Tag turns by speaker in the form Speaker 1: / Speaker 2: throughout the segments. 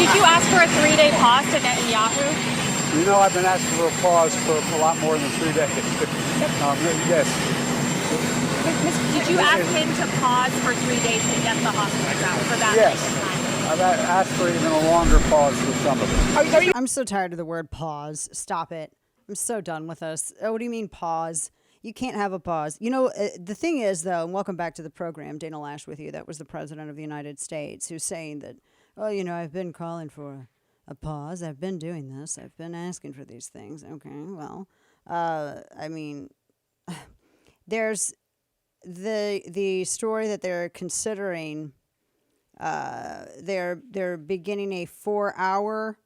Speaker 1: Did you ask for a 3-day pause to Netanyahu?
Speaker 2: You know, I've been asking for a pause for a lot more than 3 days. Yes.
Speaker 1: Did you ask him to pause for 3 days to get the hostages out for that?
Speaker 2: Yes. I've asked for even a longer pause for some of them.
Speaker 3: I'm so tired of the word pause. Stop it. I'm so done with this. What do you mean pause? You can't have a pause. You know, the thing is, though, and welcome back to the program, Dana Loesch with you. That was the president of the United States who's saying that, oh, you know, I've been calling for a pause. I've been doing this. I've been asking for these things. Okay, well, I mean, there's the story that they're considering. They're beginning a 4-hour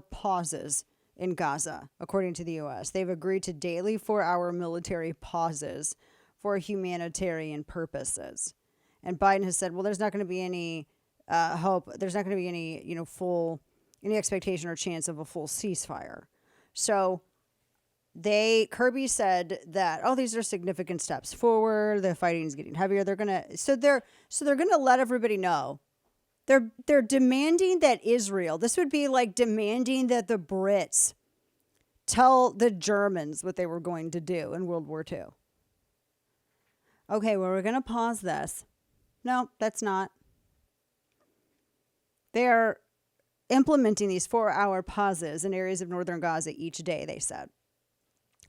Speaker 3: pauses in Gaza, according to the U.S. They've agreed to daily 4-hour military pauses for humanitarian purposes. And Biden has said, well, there's not going to be any hope. There's not going to be any, any expectation or chance of a full ceasefire. So Kirby said that, oh, these are significant steps forward. The fighting is getting heavier. They're gonna let everybody know. They're demanding that Israel. This would be like demanding that the Brits tell the Germans what they were going to do in World War II. Okay, well, we're gonna pause this. No, that's not. They're implementing these 4-hour pauses in areas of northern Gaza each day, they said.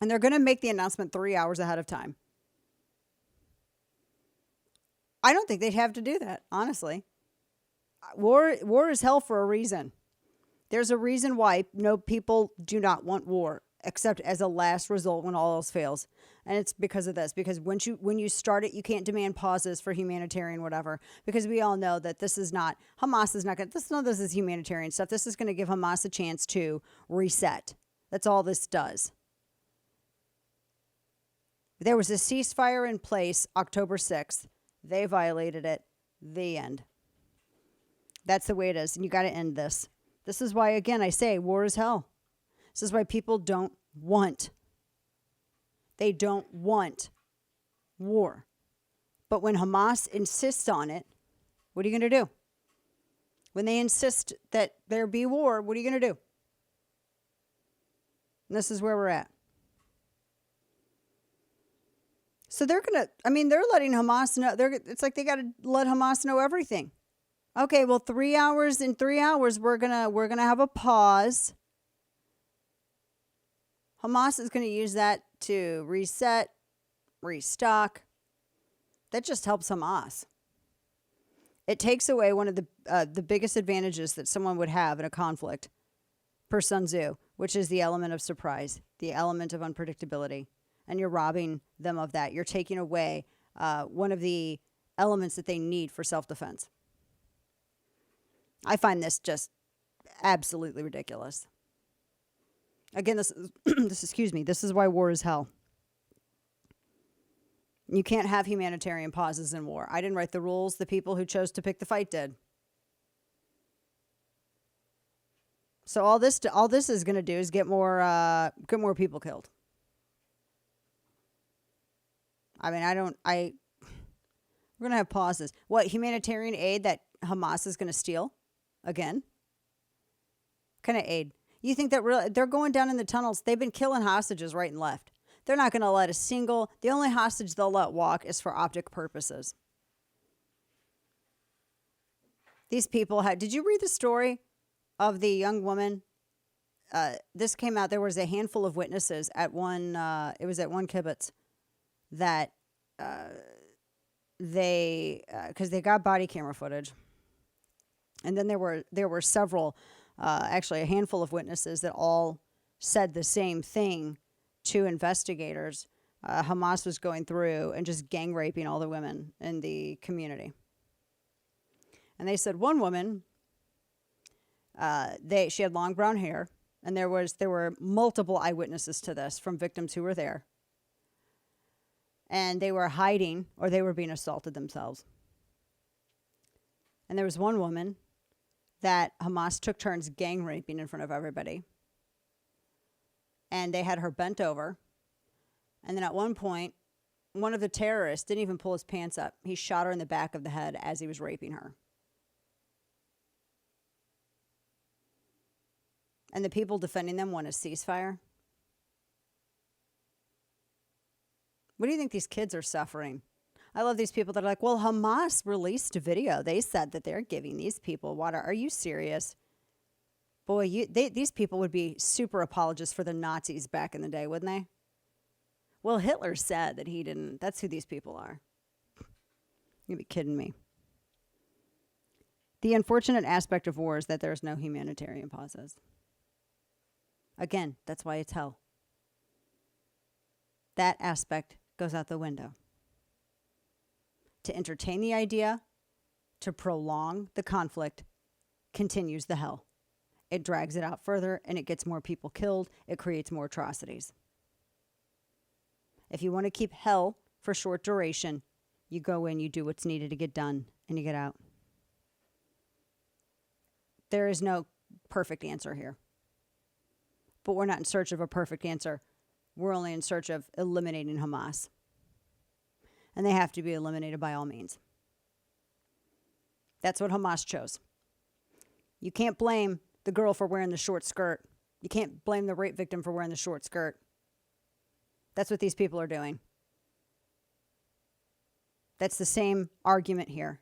Speaker 3: And they're going to make the announcement 3 hours ahead of time. I don't think they'd have to do that, honestly. War is hell for a reason. There's a reason why people do not want war, except as a last result when all else fails. And it's because of this. Because when you start it, you can't demand pauses for humanitarian whatever. Because we all know that this is not, Hamas is not going to, none of this is humanitarian stuff. This is going to give Hamas a chance to reset. That's all this does. There was a ceasefire in place October 6th. They violated it. The end. That's the way it is. And you got to end this. This is why, again, I say war is hell. This is why people don't want. They don't want war. But when Hamas insists on it, what are you going to do? When they insist that there be war, what are you going to do? And this is where we're at. So they're letting Hamas know. It's like they got to let Hamas know everything. Okay, well, 3 hours, in 3 hours, we're gonna have a pause. Hamas is gonna use that to reset, restock. That just helps Hamas. It takes away one of the biggest advantages that someone would have in a conflict, per Sun Tzu, which is the element of surprise, the element of unpredictability. And you're robbing them of that. You're taking away one of the elements that they need for self-defense. I find this just absolutely ridiculous. Again, this is why war is hell. You can't have humanitarian pauses in war. I didn't write the rules. The people who chose to pick the fight did. So all this is going to do is get more people killed. I mean, we're going to have pauses. What, humanitarian aid that Hamas is going to steal again? What kind of aid? You think that they're going down in the tunnels? They've been killing hostages right and left. They're not going to let the only hostage they'll let walk is for optic purposes. These people did you read the story of the young woman? This came out, there was a handful of witnesses at it was at one kibbutz that because they got body camera footage. And then there were several, actually a handful of witnesses that all said the same thing to investigators. Hamas was going through and just gang raping all the women in the community. And they said one woman, she had long brown hair, and there were multiple eyewitnesses to this from victims who were there. And they were hiding or they were being assaulted themselves. And there was one woman that Hamas took turns gang raping in front of everybody. And they had her bent over. And then at one point, one of the terrorists didn't even pull his pants up. He shot her in the back of the head as he was raping her. and the people defending them want a ceasefire? What do you think these kids are suffering? I love these people that are like, well, Hamas released a video. They said that they're giving these people water. Are you serious? Boy, these people would be super apologists for the Nazis back in the day, wouldn't they? Well, Hitler said that he didn't. That's who these people are. You'd be kidding me. The unfortunate aspect of war is that there's no humanitarian pauses. Again, that's why it's hell. That aspect goes out the window. To entertain the idea, to prolong the conflict, continues the hell. It drags it out further, and it gets more people killed. It creates more atrocities. If you want to keep hell for short duration, you go in, you do what's needed to get done, and you get out. There is no perfect answer here. But we're not in search of a perfect answer. We're only in search of eliminating Hamas. And they have to be eliminated by all means. That's what Hamas chose. You can't blame the girl for wearing the short skirt. You can't blame the rape victim for wearing the short skirt. That's what these people are doing. That's the same argument here.